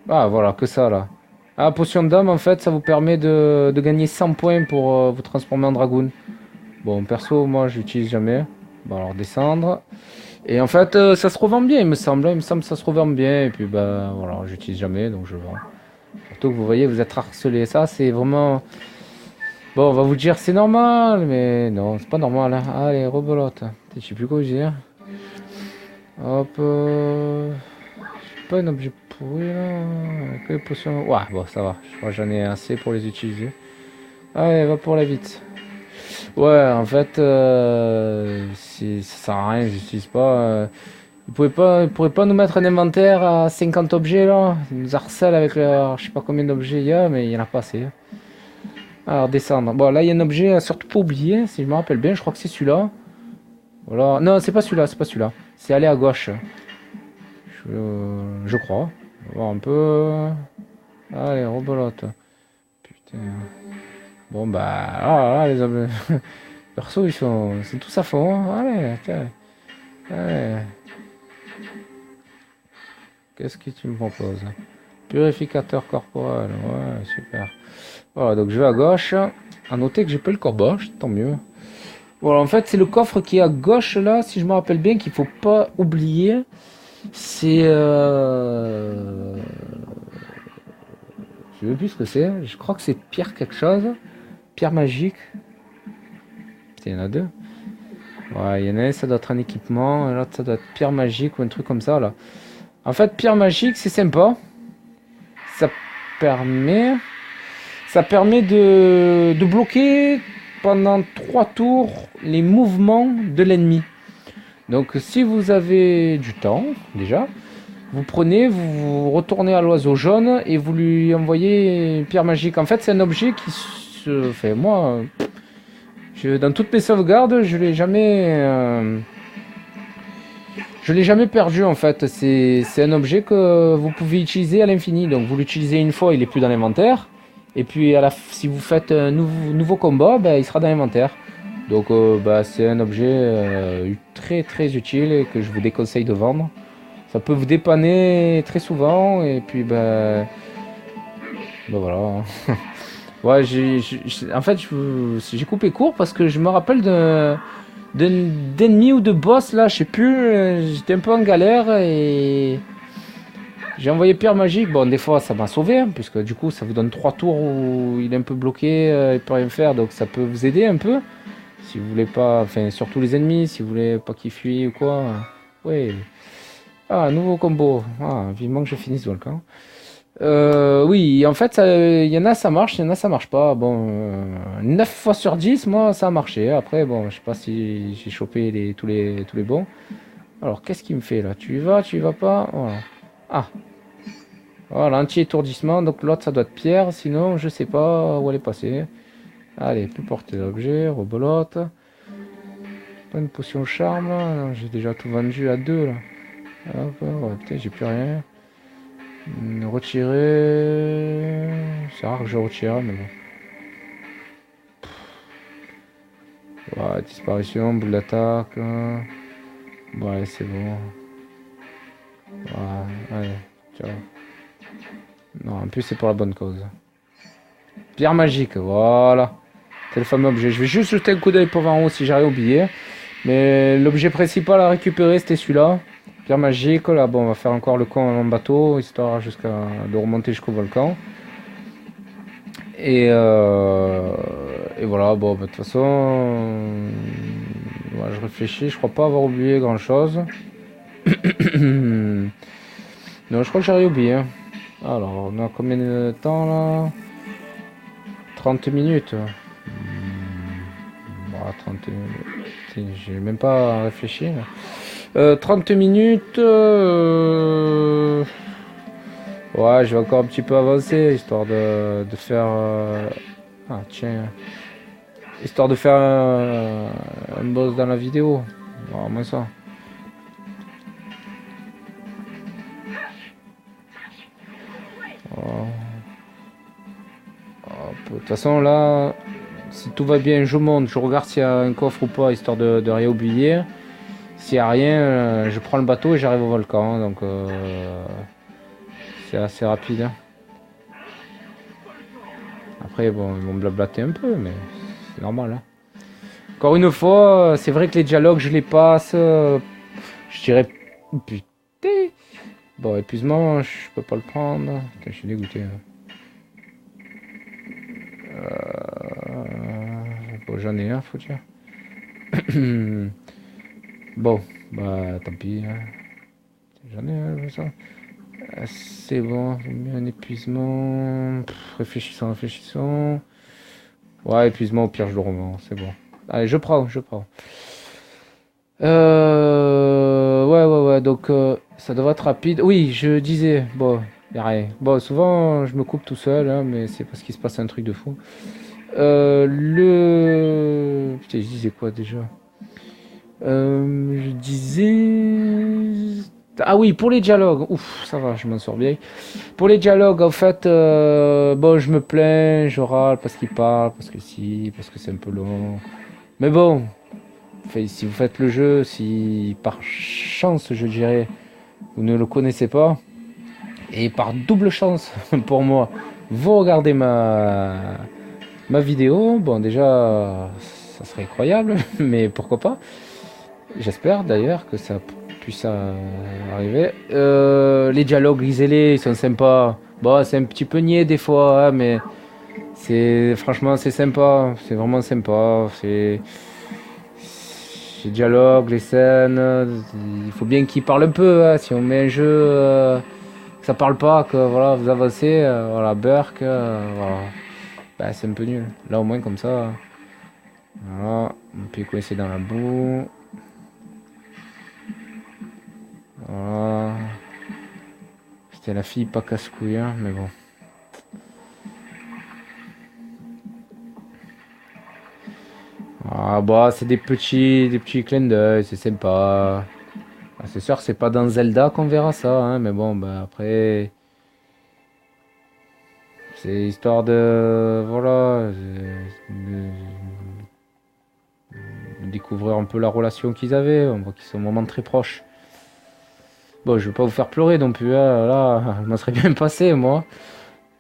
Ah, voilà, que ça là. Ah, potion d'âme, en fait, ça vous permet de gagner 100 points pour vous transformer en dragoon. Bon, perso, moi, je l'utilise jamais. Bon, alors descendre. Et en fait, ça se revend bien, il me semble. Il me semble que ça se revend bien. Et puis, bah, voilà, j'utilise jamais, donc je vends. Surtout que vous voyez, vous êtes harcelé. Ça, c'est vraiment... Bon, on va vous dire, c'est normal, mais non, c'est pas normal. Hein. Allez, rebelote. Je sais plus quoi vous dire. Hop. Pas un objet pourri là. Quelle potion? Ouais, bon, ça va. Je crois que j'en ai assez pour les utiliser. Allez, va pour la vite. Ouais, en fait, ça sert à rien, j'utilise pas. Ils pourraient pas nous mettre un inventaire à 50 objets là. Ils nous harcèlent avec leur, je sais pas combien d'objets il y a, mais il y en a pas assez. Alors, descendre. Bon, là, il y a un objet à surtout pas oublier, si je me rappelle bien. Je crois que c'est celui-là. Voilà. Non, c'est pas celui-là, c'est pas celui-là. C'est aller à gauche. Je crois. On va voir un peu. Allez, rebelote. Putain. Bon, bah, ah, les hommes. Perso, ils sont tous à fond. Hein. Allez, tiens. Allez. Qu'est-ce que tu me proposes? Purificateur corporel. Ouais, super. Voilà, donc je vais à gauche. À noter que j'ai pas le corbeau, tant mieux. Voilà, en fait, c'est le coffre qui est à gauche là, si je me rappelle bien, qu'il faut pas oublier. C'est. Je sais plus ce que c'est. Je crois que c'est pierre quelque chose. Pierre magique. Il y en a 2. Ouais, il y en a un, ça doit être un équipement. L'autre, ça doit être pierre magique ou un truc comme ça là. En fait, pierre magique, c'est sympa. Ça permet. Ça permet de bloquer pendant 3 tours les mouvements de l'ennemi. Donc si vous avez du temps déjà, vous prenez, vous retournez à l'oiseau jaune et vous lui envoyez une pierre magique. En fait, c'est un objet qui se fait. Moi, dans toutes mes sauvegardes, je l'ai jamais perdu en fait. C'est un objet que vous pouvez utiliser à l'infini. Donc vous l'utilisez une fois, il est plus dans l'inventaire. Et puis si vous faites un nouveau combat, bah, il sera dans l'inventaire. Donc bah, c'est un objet très très utile et que je vous déconseille de vendre. Ça peut vous dépanner très souvent et puis bah voilà. Ouais, en fait j'ai coupé court parce que je me rappelle d'ennemis ou de boss là, je sais plus, j'étais un peu en galère et j'ai envoyé pierre magique. Bon, des fois ça m'a sauvé hein, puisque du coup ça vous donne 3 tours où il est un peu bloqué, il peut rien faire, donc ça peut vous aider un peu. Si vous voulez pas, enfin surtout les ennemis, si vous voulez pas qu'ils fuient ou quoi. Ouais. Ah, nouveau combo. Ah, vivement que je finisse ce volcan. Oui, en fait, il y en a ça marche, il y en a ça marche pas. Bon, 9 fois sur 10, moi ça a marché. Après, bon, je sais pas si j'ai chopé tous les bons. Alors, qu'est-ce qu'il me fait là? Tu y vas pas? Voilà. Ah. Voilà, anti-étourdissement. Donc l'autre ça doit être pierre, sinon je sais pas où elle est passée. Allez, plus porter d'objet, rebolote. Pas une potion charme là. Non, j'ai déjà tout vendu à 2 là. Hop, ouais, putain, j'ai plus rien. Retirer. C'est rare que je retire, mais bon. Ouais, disparition, boule d'attaque. Ouais, c'est bon. Ouais, allez, ciao. Non, en plus, c'est pour la bonne cause. Pierre magique, voilà. C'est le fameux objet. Je vais juste jeter un coup d'œil pour voir en haut si j'arrive au billet. Mais l'objet principal à récupérer, c'était celui-là. Pierre magique, là, bon, on va faire encore le con en bateau, histoire de remonter jusqu'au volcan. Et voilà, bon, bah, de toute façon, ouais, je réfléchis, je crois pas avoir oublié grand-chose. Non, je crois que j'arrive oublié. Alors, on a combien de temps, là? 30 minutes. Bah, 30 minutes. J'ai même pas réfléchi. 30 minutes. Ouais, je vais encore un petit peu avancer, histoire de faire... Ah, tiens. Histoire de faire un boss dans la vidéo. Voilà, moins ça. Oh. De toute façon, là, si tout va bien, je monte, je regarde s'il y a un coffre ou pas, histoire de rien oublier. S'il n'y a rien, je prends le bateau et j'arrive au volcan. Donc, c'est assez rapide. Hein. Après, bon, ils vont me blablater un peu, mais c'est normal. Hein. Encore une fois, c'est vrai que les dialogues, je les passe. Je dirais. Putain. Bon, épuisement, je peux pas le prendre. Putain, je suis dégoûté. Hein. Bon, j'en ai un, faut dire. Bon, bah tant pis. Hein. J'en ai un, ça. C'est bon, j'ai mis un épuisement. Réfléchissons, réfléchissons. Ouais, épuisement, au pire, je le revends, c'est bon. Allez, je prends, je prends. Ouais, donc ça devrait être rapide. Oui, je disais, bon, y a rien. Bon, souvent, je me coupe tout seul, hein, mais c'est parce qu'il se passe un truc de fou. Putain, je disais quoi déjà? Je disais... Ah oui, pour les dialogues, ouf, ça va, je m'en sors bien. Pour les dialogues, en fait, bon, je me plains, je râle parce qu'il parle, parce que si, parce que c'est un peu long. Mais bon, si vous faites le jeu, si par chance, je dirais, vous ne le connaissez pas, et par double chance pour moi, vous regardez ma vidéo, bon, déjà, ça serait incroyable, mais pourquoi pas. J'espère d'ailleurs que ça puisse arriver. Les dialogues, lisez-les, ils sont sympas. Bon, c'est un petit peu niais des fois, hein, mais franchement c'est sympa, c'est vraiment sympa. C'est les dialogues, les scènes. Il faut bien qu'ils parlent un peu. Hein, si on met un jeu que ça parle pas, que voilà, vous avancez, voilà, Burk, voilà. Bah, c'est un peu nul. Là au moins comme ça, voilà, on peut coincer dans la boue. Voilà. C'était la fille pas casse-couille, hein, mais bon. Ah bah c'est des petits clins d'œil, c'est sympa. Ah, c'est sûr que c'est pas dans Zelda qu'on verra ça, hein, mais bon, bah après, c'est histoire de, voilà, de découvrir un peu la relation qu'ils avaient. On voit qu'ils sont vraiment très proches. Bon, je vais pas vous faire pleurer non plus, hein, là, je m'en serais bien passé moi.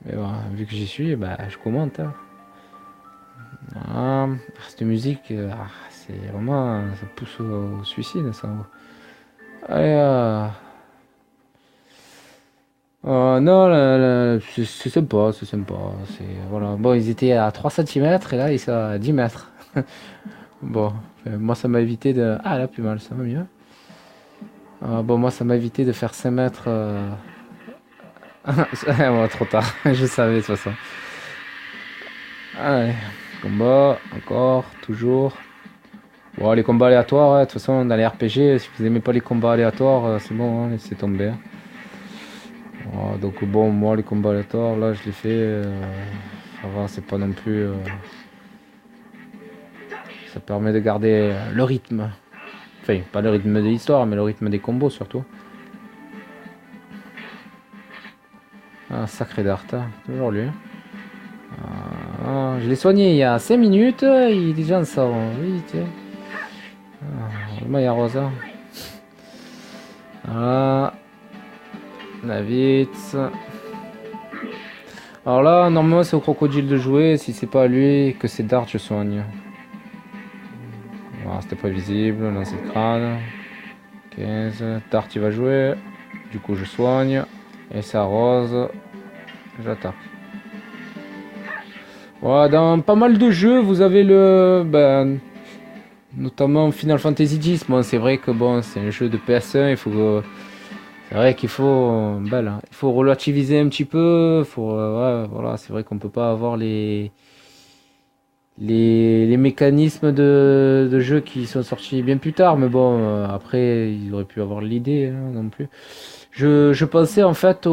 Mais bon, vu que j'y suis, bah je commente. Hein. Ah, cette musique, c'est vraiment, ça pousse au suicide, ça. Allez, non, c'est sympa, c'est sympa. Voilà. Bon, ils étaient à 3 cm et là, ils sont à 10 mètres. Bon, moi, ça m'a évité de... Ah, là, plus mal, ça va mieux. Bon, moi, ça m'a évité de faire 5 mètres. Bon, trop tard, je savais de toute façon. Allez, combat, encore, toujours. Bon, les combats aléatoires, de toute façon, dans les RPG, si vous aimez pas les combats aléatoires, c'est bon, hein, laissez tomber. Donc bon, moi les combats aléatoires, là je les fais, ça va, c'est pas non plus, ça permet de garder le rythme. Enfin, pas le rythme de l'histoire, mais le rythme des combos surtout. Ah, sacré Dart, hein. Toujours lui. Je l'ai soigné il y a 5 minutes, il est déjà en sort. Oui, tiens. Le Maya Rosa. Voilà. Navitz. Alors là, normalement, c'est au crocodile de jouer. Si c'est pas à lui, que c'est Dart, je soigne. Voilà, c'était prévisible. Lancer de crâne. 15. Dart, il va jouer. Du coup, je soigne. Et ça Rose. J'attaque. Voilà, dans pas mal de jeux, vous avez le... Ben, notamment Final Fantasy X. Bon, c'est vrai que bon, c'est un jeu de PS1. Il faut... C'est vrai qu'il faut... Ben, là, il faut relativiser un petit peu. Faut, ouais, voilà, c'est vrai qu'on peut pas avoir les mécanismes de jeu qui sont sortis bien plus tard. Mais bon, après, ils auraient pu avoir l'idée hein, non plus. Je pensais en fait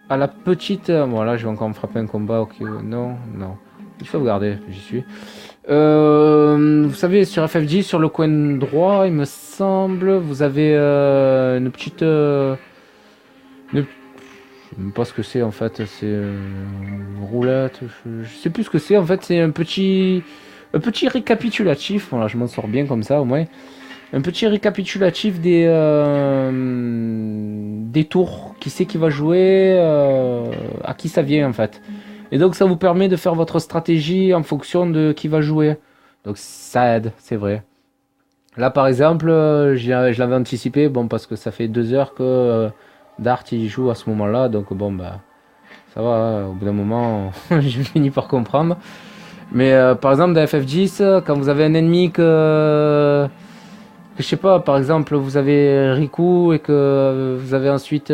à la petite. Bon, là, je vais encore me frapper un combat. Ok, non, non. Il faut sauvegarder, j'y suis. Vous savez, sur FFG, sur le coin droit, il me semble, vous avez une petite. Je sais même pas ce que c'est en fait. C'est une roulette. Je sais plus ce que c'est. En fait, c'est un petit récapitulatif. Voilà, je m'en sors bien comme ça au moins. Un petit récapitulatif des tours, qui c'est qui va jouer, à qui ça vient en fait. Et donc ça vous permet de faire votre stratégie en fonction de qui va jouer. Donc ça aide, c'est vrai. Là par exemple, je l'avais anticipé, bon parce que ça fait 2 heures que Dart il joue à ce moment-là, donc bon bah ça va, hein, au bout d'un moment je finis par comprendre. Mais par exemple dans FF10, quand vous avez un ennemi je sais pas, par exemple, vous avez Riku et que vous avez ensuite.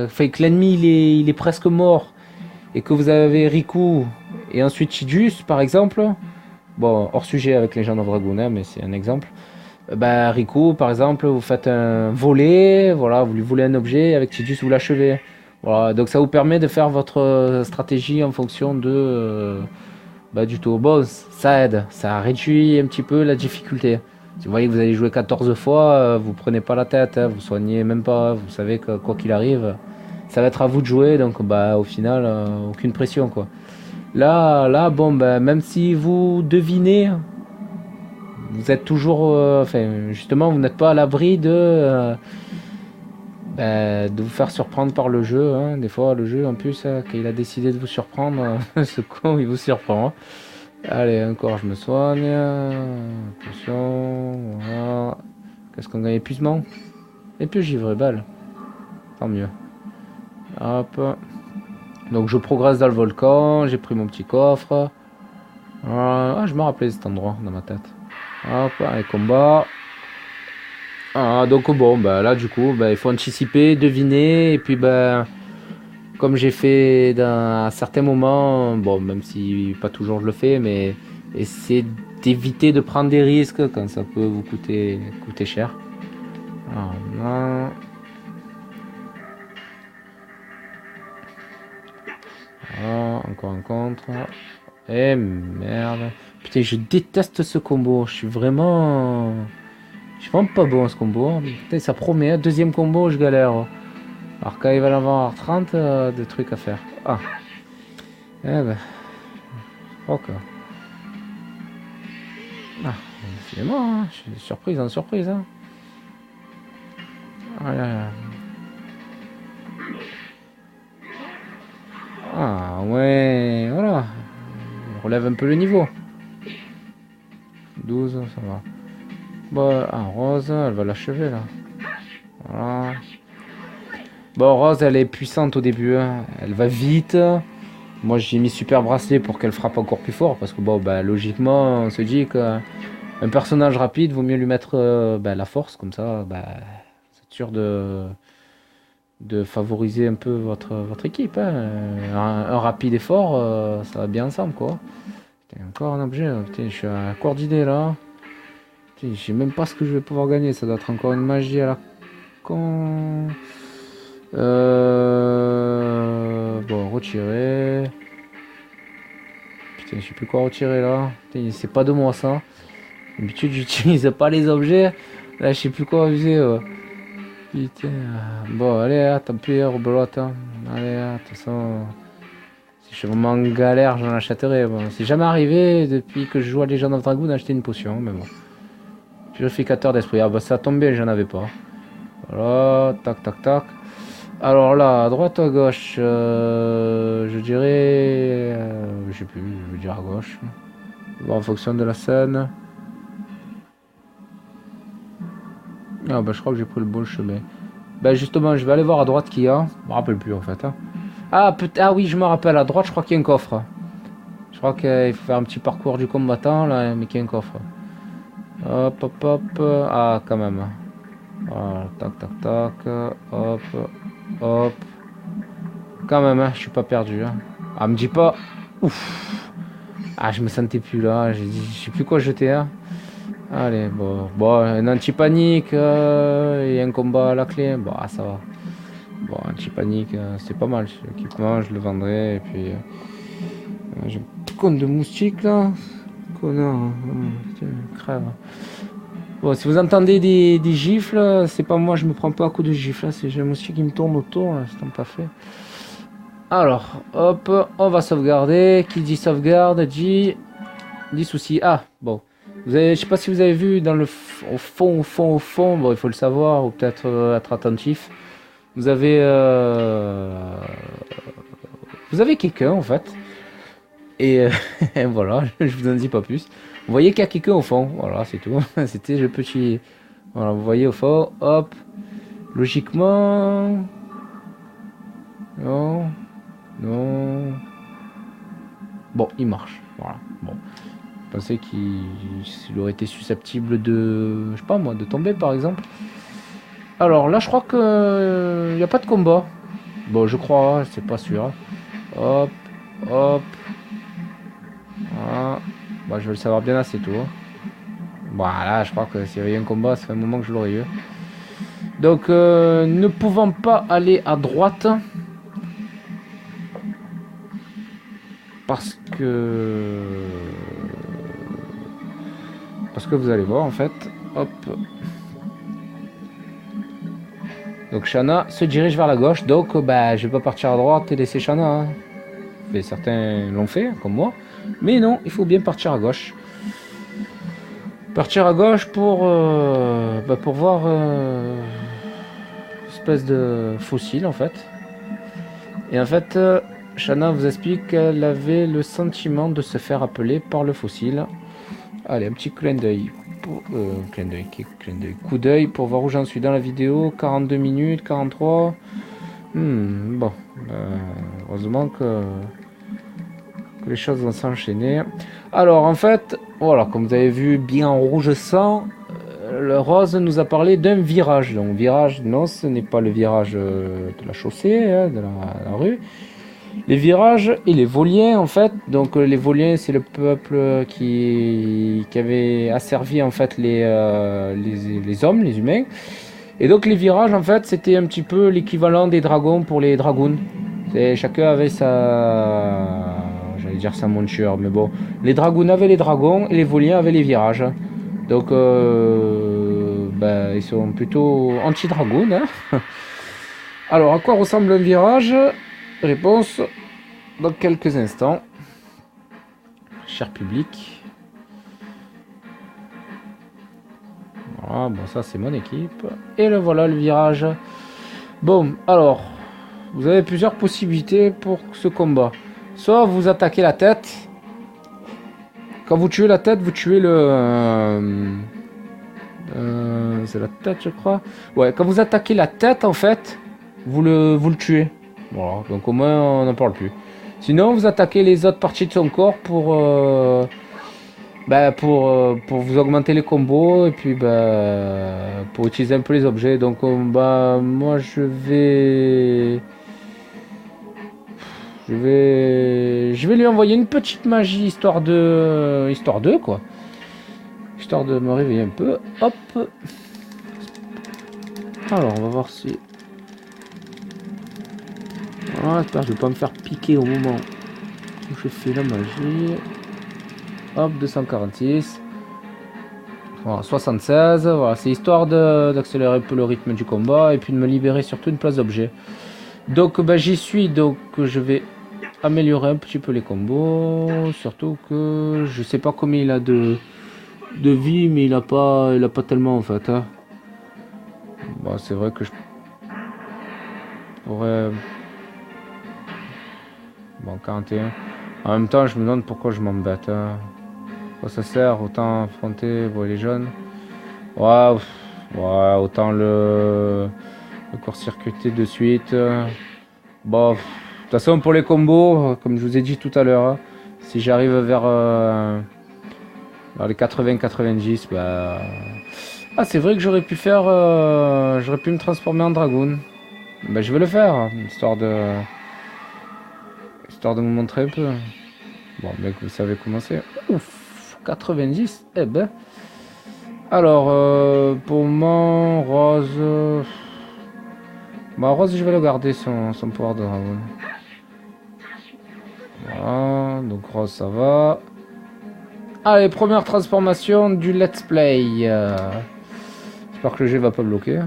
Fait que l'ennemi il est presque mort et que vous avez Riku et ensuite Chidus, par exemple. Bon, hors sujet avec les gens of Dragoon, hein, mais c'est un exemple. Bah, Riku, par exemple, vous faites un volet, voilà, vous lui volez un objet, et avec Chidus vous l'achevez. Voilà, donc ça vous permet de faire votre stratégie en fonction de. Bah, du tour. Bon, ça aide, ça réduit un petit peu la difficulté. Si vous voyez que vous allez jouer 14 fois, vous prenez pas la tête, hein, vous soignez même pas, vous savez que quoi qu'il arrive, ça va être à vous de jouer, donc bah au final, aucune pression quoi. Là, bon, bah, même si vous devinez, vous êtes toujours, enfin, justement, vous n'êtes pas à l'abri de vous faire surprendre par le jeu. Hein. Des fois, le jeu, en plus, quand il a décidé de vous surprendre, ce con, il vous surprend. Hein. Allez, encore, je me soigne. Attention, voilà. Qu'est-ce qu'on gagne? Épuisement? Et puis givré, balle. Tant mieux. Hop. Donc je progresse dans le volcan. J'ai pris mon petit coffre. Ah, je me rappelais cet endroit dans ma tête. Hop, allez, combat. Ah, donc bon, bah là du coup, bah, il faut anticiper, deviner. Et puis, bah, comme j'ai fait à certains moments, bon, même si pas toujours je le fais, mais essayer d'éviter de prendre des risques quand ça peut vous coûter cher. Alors, non. Voilà, encore un contre. Eh merde. Putain, je déteste ce combo. Je suis vraiment pas bon à ce combo. Putain, ça promet. Hein. Deuxième combo, je galère. Alors quand il va en avoir 30, de trucs à faire. Ah. Eh ben. Ok. Ah, finalement, hein. Je suis surprise en surprise. Hein. Ah, là, là. Ah ouais, voilà. On relève un peu le niveau. 12, ça va. Bon, ah, Rose, elle va l'achever là. Voilà. Bon, Rose, elle est puissante au début. Hein. Elle va vite. Moi, j'ai mis super bracelet pour qu'elle frappe encore plus fort. Parce que, bon, bah, logiquement, on se dit qu'un personnage rapide, vaut mieux lui mettre bah, la force. Comme ça, bah, c'est sûr de favoriser un peu votre équipe. Hein. Un rapide et fort, ça va bien ensemble, quoi. Putain, encore un objet. Putain, je suis à court d'idée là. Putain, je sais même pas ce que je vais pouvoir gagner. Ça doit être encore une magie à la con. Bon, retirer. Putain, Putain, je sais plus quoi retirer là. C'est pas de moi ça. D'habitude, j'utilise pas les objets. Là, je sais plus quoi user. Putain. Bon, allez, tant pis, rebelote. Allez, de toute façon. Si je suis vraiment en galère, j'en achèterai. Bon, c'est jamais arrivé depuis que je joue à Legend of Dragoon d'acheter une potion, mais bon. Purificateur d'esprit. Ah bah ça tombe bien, j'en avais pas. Voilà, tac, tac, tac. Alors là, à droite ou à gauche, je dirais... je sais plus, je vais dire à gauche. Bon, en fonction de la scène. Ah bah je crois que j'ai pris le bon chemin. Bah justement, je vais aller voir à droite qu'il y a. Je me rappelle plus en fait. Hein. Ah, ah oui, je me rappelle, à droite je crois qu'il y a un coffre. Je crois qu'il faut faire un petit parcours du combattant là, mais qu'il y a un coffre. Hop, hop, hop. Ah, quand même. Voilà, tac, tac, tac. Hop, hop. Quand même, hein, je suis pas perdu. Hein. Ah, me dis pas. Ouf. Ah, je me sentais plus là. Je sais plus quoi jeter. Hein. Allez, bon, un anti-panique et un combat à la clé. Bon, ah, ça va. Bon, anti-panique, c'est pas mal. L'équipement, je le vendrai. Et puis, j'ai un petit compte de moustique là. Connard. Putain, crève. Bon, si vous entendez des gifles, c'est pas moi, je me prends pas à coup de gifles. C'est j'ai un moustique qui me tourne autour. C'est pas fait. Alors, hop, on va sauvegarder. Qui dit sauvegarde dit souci. Ah, bon. Vous avez, je sais pas si vous avez vu dans le au fond, bon, il faut le savoir ou peut-être être attentif. Vous avez quelqu'un en fait. Et voilà, je vous en dis pas plus. Vous voyez qu'il y a quelqu'un au fond. Voilà, c'est tout. C'était le petit. Voilà, vous voyez au fond. Hop. Logiquement. Non. Non. Bon, il marche. Voilà. Bon. Je pensais qu'il aurait été susceptible de, je sais pas moi, de tomber par exemple. Alors là, je crois que n'y a pas de combat. Bon, je crois, c'est pas sûr. Hop, hop. Voilà. Bon, je vais le savoir bien assez tôt. Voilà, je crois que s'il y avait un combat, ça fait un moment que je l'aurais eu. Donc, ne pouvant pas aller à droite. Parce que vous allez voir en fait, hop. Donc Shana se dirige vers la gauche, donc bah je vais pas partir à droite et laisser Shana. Hein. Mais certains l'ont fait, comme moi. Mais non, il faut bien partir à gauche. Partir à gauche pour voir une espèce de fossile en fait. Et en fait, Shana vous explique qu'elle avait le sentiment de se faire appeler par le fossile. Allez, un petit clin d'œil. Coup d'œil pour voir où j'en suis dans la vidéo. 42 minutes, 43. Bon. Heureusement que les choses vont s'enchaîner. Alors, en fait, voilà, comme vous avez vu, bien en rouge sang, le rose nous a parlé d'un virage. Donc, virage, non, ce n'est pas le virage de la chaussée, hein, de la rue. Les virages et les voliens en fait, donc les voliens c'est le peuple qui avait asservi en fait les hommes, les humains, et donc les virages en fait c'était un petit peu l'équivalent des dragons pour les dragoons. Chacun avait j'allais dire sa monture, mais bon, les dragoons avaient les dragons et les voliens avaient les virages. Donc ils sont plutôt anti-dragoon. Hein. Alors à quoi ressemble un virage? Réponse dans quelques instants. Cher public. Voilà, bon ça c'est mon équipe. Et le voilà le virage. Bon, alors, vous avez plusieurs possibilités pour ce combat. Soit vous attaquez la tête. Quand vous tuez la tête, vous tuez le... c'est la tête je crois. Ouais, quand vous attaquez la tête en fait, vous le tuez. Voilà, donc au moins on n'en parle plus. Sinon vous attaquez les autres parties de son corps pour vous augmenter les combos et puis pour utiliser un peu les objets. Donc moi je vais lui envoyer une petite magie histoire de quoi. Histoire de me réveiller un peu. Hop. Alors on va voir si... Voilà, j'espère que je vais pas me faire piquer au moment où je fais la magie. Hop, 246. Voilà, 76. Voilà, c'est histoire d'accélérer un peu le rythme du combat et puis de me libérer surtout une place d'objet. Donc bah, j'y suis, donc je vais améliorer un petit peu les combos. Surtout que je sais pas combien il a de vie, mais il a pas tellement en fait. Hein. Bon, c'est vrai que je pourrais... Bon, 41. En même temps, je me demande pourquoi je m'embête. Hein. Quoi ça sert? Autant affronter les jeunes. Ouais, ouais, autant le court-circuiter de suite. Bon, de toute façon, pour les combos, comme je vous ai dit tout à l'heure, hein, si j'arrive vers les 80-90, bah... Ah, c'est vrai que j'aurais pu faire... j'aurais pu me transformer en dragoon. Bah, je vais le faire, histoire de me montrer un peu. Bon, mec, vous savez comment c'est. Ouf, 90, eh ben... Alors, pour mon Rose... Bah, Rose, je vais le garder, son pouvoir de dragon. Voilà, donc Rose, ça va. Allez, première transformation du let's play. J'espère que le G va pas bloquer.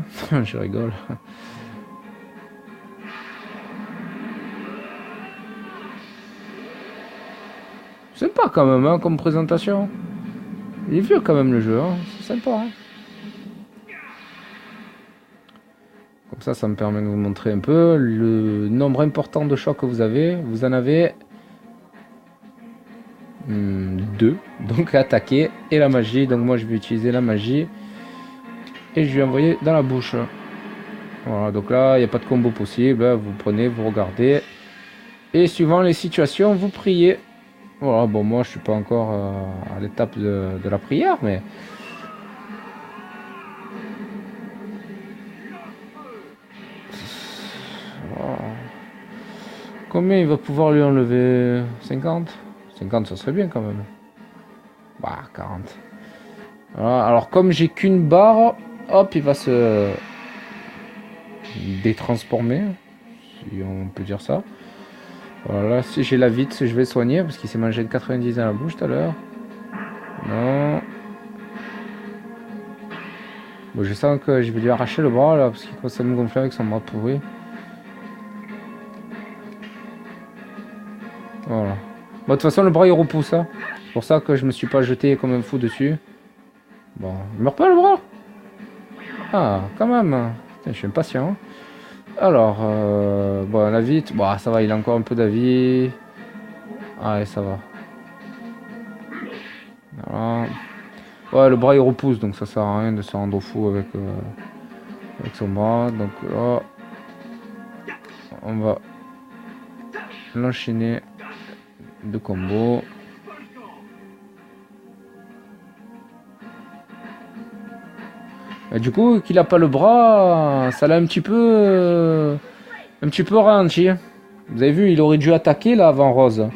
Je rigole. Sympa quand même, hein, comme présentation. Il est vieux quand même le jeu, hein. C'est sympa. Hein. Comme ça me permet de vous montrer un peu le nombre important de chocs que vous avez. Vous en avez 2, donc attaquer et la magie. Donc moi je vais utiliser la magie et je vais envoyer dans la bouche. Voilà, donc là il n'y a pas de combo possible. Vous prenez, vous regardez et suivant les situations vous priez. Voilà, bon moi je suis pas encore à l'étape de la prière, mais voilà. Combien il va pouvoir lui enlever? 50? 50 ça serait bien quand même. Bah 40. Voilà, alors comme j'ai qu'une barre, hop il va se détransformer, si on peut dire ça. Voilà, si j'ai la vite, je vais soigner parce qu'il s'est mangé de 90 dans la bouche tout à l'heure. Non. Bon, je sens que je vais lui arracher le bras là parce qu'il commence à me gonfler avec son bras pourri. Voilà. Bon, de toute façon, le bras il repousse. Hein. C'est pour ça que je me suis pas jeté comme un fou dessus. Bon, il meurt pas le bras. Ah, quand même. Putain, je suis impatient. Alors, bon, la vite. Bon, ça va, il a encore un peu d'avis. Ah, ouais, ça va. Voilà. Ouais, le bras il repousse, donc ça sert à rien de se rendre fou avec son bras. Donc là, on va l'enchaîner de combos. Et du coup, qu'il a pas le bras, ça l'a un petit peu ralenti. Vous avez vu, il aurait dû attaquer là avant Rose.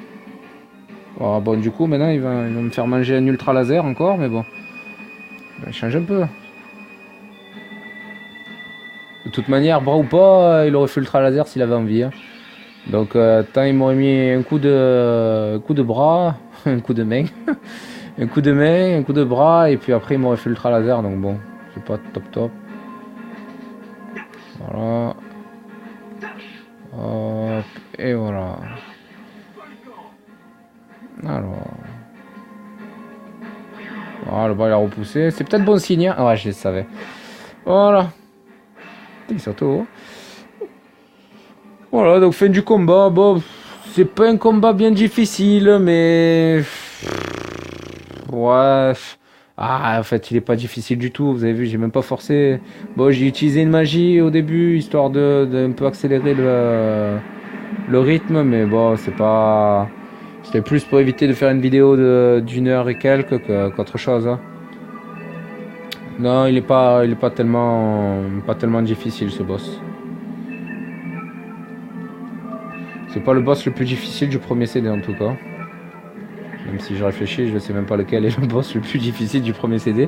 Voilà, bon, du coup, maintenant il va me faire manger un ultra laser encore, mais bon. Il change un peu. De toute manière, bras ou pas, il aurait fait ultra laser s'il avait envie. Hein. Donc, tant il m'aurait mis un coup de bras, un coup de main, un coup de main, un coup de bras, et puis après il m'aurait fait ultra laser. Donc bon, c'est pas top. Voilà. Hop, et voilà. Alors. Voilà, le bras il a repoussé. C'est peut-être bon signe. Hein. Ouais, je le savais. Voilà. Et surtout. Voilà, donc fin du combat. Bon, c'est pas un combat bien difficile, mais. Ouais. Ah, en fait, il est pas difficile du tout. Vous avez vu, j'ai même pas forcé. Bon, j'ai utilisé une magie au début, histoire de un peu accélérer le rythme, mais bon, c'est pas. C'était plus pour éviter de faire une vidéo d'une heure et quelques qu'autre chose. Hein. Non, il est pas tellement difficile ce boss. C'est pas le boss le plus difficile du premier CD en tout cas. Même si je réfléchis, je ne sais même pas lequel est le boss le plus difficile du premier CD.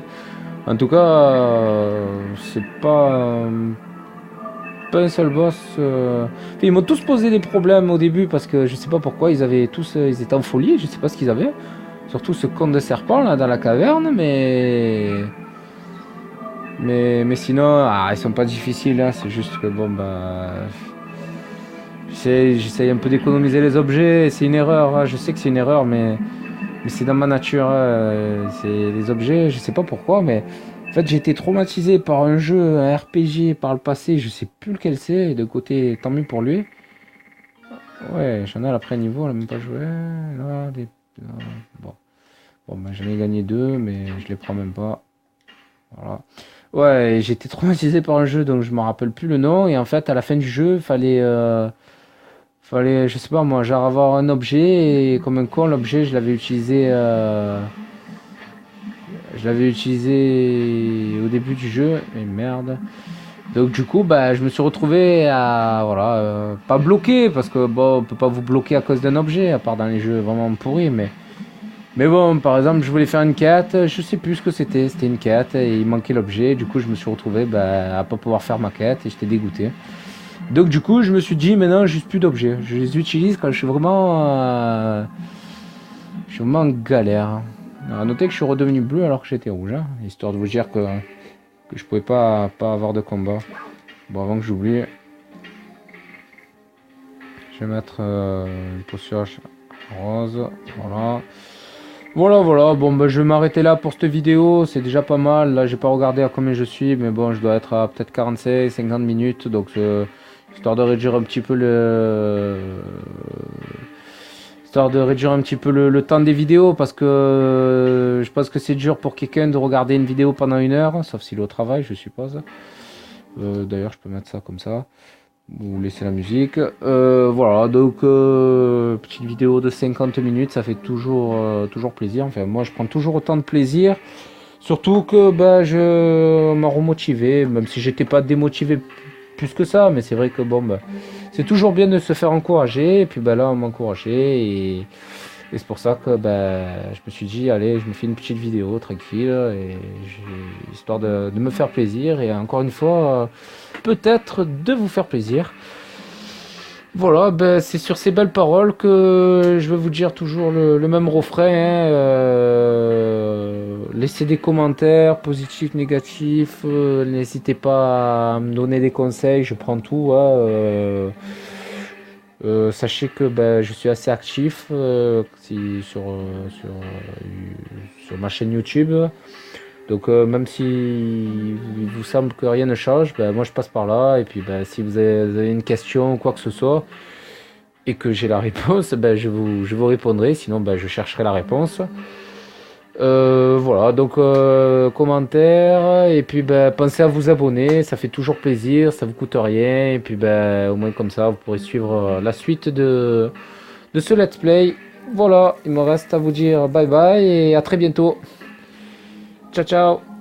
En tout cas, c'est pas un seul boss. Ils m'ont tous posé des problèmes au début parce que je sais pas pourquoi ils étaient en folie. Je sais pas ce qu'ils avaient. Surtout ce con de serpent là dans la caverne, mais sinon, ils sont pas difficiles, hein, c'est juste que bon bah j'essaye un peu d'économiser les objets, c'est une erreur, hein, je sais que c'est une erreur, mais c'est dans ma nature, hein, c'est les objets, je sais pas pourquoi, mais en fait j'ai été traumatisé par un jeu, un RPG par le passé, je sais plus lequel c'est, et de côté, tant mieux pour lui. Ouais, j'en ai à l'après-niveau, on a même pas joué, là, bon. Bon, ben, j'en ai gagné 2, mais je les prends même pas. Voilà. Ouais, j'ai été traumatisé par un jeu, donc je me rappelle plus le nom. Et en fait, à la fin du jeu, fallait, je sais pas moi, genre avoir un objet et comme un con, l'objet, je l'avais utilisé au début du jeu. Et merde. Donc du coup, bah, je me suis retrouvé à, voilà, pas bloqué parce que bon, on peut pas vous bloquer à cause d'un objet, à part dans les jeux vraiment pourris, mais bon, par exemple, je voulais faire une quête, je sais plus ce que c'était une quête et il manquait l'objet, du coup je me suis retrouvé bah, à pas pouvoir faire ma quête et j'étais dégoûté. Donc du coup je me suis dit maintenant juste plus d'objets, je les utilise quand je suis vraiment en galère. Alors, à noter que je suis redevenu bleu alors que j'étais rouge, hein, histoire de vous dire que je pouvais pas avoir de combat. Bon, avant que j'oublie, je vais mettre une posture rose, voilà. Voilà, bon bah, je vais m'arrêter là pour cette vidéo, c'est déjà pas mal, là j'ai pas regardé à combien je suis, mais bon je dois être à peut-être 45-50 minutes, donc histoire de réduire un petit peu le temps des vidéos, parce que je pense que c'est dur pour quelqu'un de regarder une vidéo pendant 1 heure, sauf s'il est au travail je suppose. D'ailleurs je peux mettre ça comme ça. Vous laissez la musique. Voilà, donc petite vidéo de 50 minutes, ça fait toujours plaisir. Enfin, moi, je prends toujours autant de plaisir. Surtout que bah, je m'a remotivé, même si j'étais pas démotivé plus que ça. Mais c'est vrai que bon, bah, c'est toujours bien de se faire encourager. Et puis bah, là, on m'a encouragé. Et c'est pour ça que bah, je me suis dit, allez, je me fais une petite vidéo tranquille. Histoire de me faire plaisir. Et encore une fois, peut-être de vous faire plaisir. Voilà, ben, c'est sur ces belles paroles que je vais vous dire toujours le même refrain, hein, laissez des commentaires, positifs, négatifs, n'hésitez pas à me donner des conseils, je prends tout, hein, sachez que ben, je suis assez actif sur ma chaîne YouTube. Donc même si il vous semble que rien ne change, ben, moi je passe par là. Et puis ben, si vous avez une question ou quoi que ce soit et que j'ai la réponse, ben, je vous répondrai. Sinon ben, je chercherai la réponse. Voilà, donc commentaires. Et puis ben, pensez à vous abonner, ça fait toujours plaisir, ça vous coûte rien. Et puis ben, au moins comme ça vous pourrez suivre la suite de ce let's play. Voilà, il me reste à vous dire bye bye et à très bientôt. Ciao ciao.